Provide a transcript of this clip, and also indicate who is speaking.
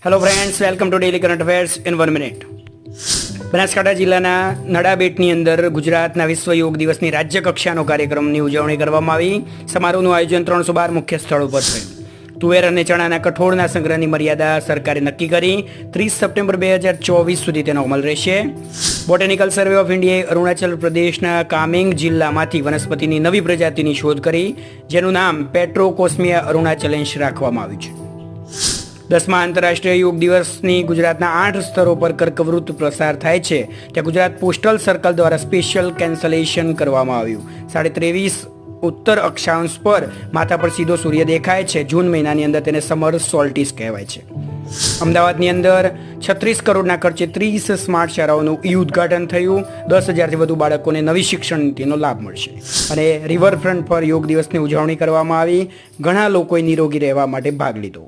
Speaker 1: Hello friends, welcome to daily current affairs in 1 minute. Banaskantha જિલ્લાના નડાબેટની અંદર ગુજરાતના વિશ્વ યોગ દિવસની રાજ્ય કક્ષાનો કાર્યક્રમની ઉજવણી કરવામાં આવી. સમારોહનું આયોજન 312 મુખ્ય સ્થળો પર થયું. તુવેર અને ચણાના કઠોળના સંગ્રહની મર્યાદા સરકારે નક્કી કરી. 30 સપ્ટેમ્બર 2024 સુધી તેનો અમલ રહેશે. બોટેનિકલ સર્વે ઓફ ઇન્ડિયાએ અરુણાચલ પ્રદેશના કામેંગ જિલ્લામાંથી વનસ્પતિની નવી પ્રજાતિની શોધ કરી, જેનું નામ પેટ્રોકોસ્મિયા અરુણાચલેન્સ રાખવામાં આવ્યું છે. 10મા આંતરરાષ્ટ્રીય યોગ દિવસની ગુજરાતના 8 સ્તરો પર કર્કવૃત પ્રસાર થાય છે. ત્યાં ગુજરાત પોસ્ટલ સર્કલ દ્વારા સ્પેશિયલ કેન્સલેશન કરવામાં આવ્યું. 23.5 ઉત્તર અક્ષાંશ પર માથા પર સીધો સૂર્ય દેખાય છે. જૂન મહિનાની અંદર તેને સમર સોલ્ટિસ કહેવાય છે. અમદાવાદની અંદર 36 કરોડના ખર્ચે 30 સ્માર્ટ શાળાઓનું ઉદ્ઘાટન થયું. 10,000થી વધુ બાળકોને નવી શિક્ષણ નીતિનો લાભ મળશે. અને રિવરફ્રન્ટ પર યોગ દિવસની ઉજવણી કરવામાં આવી. ઘણા લોકોએ નિરોગી રહેવા માટે ભાગ લીધો.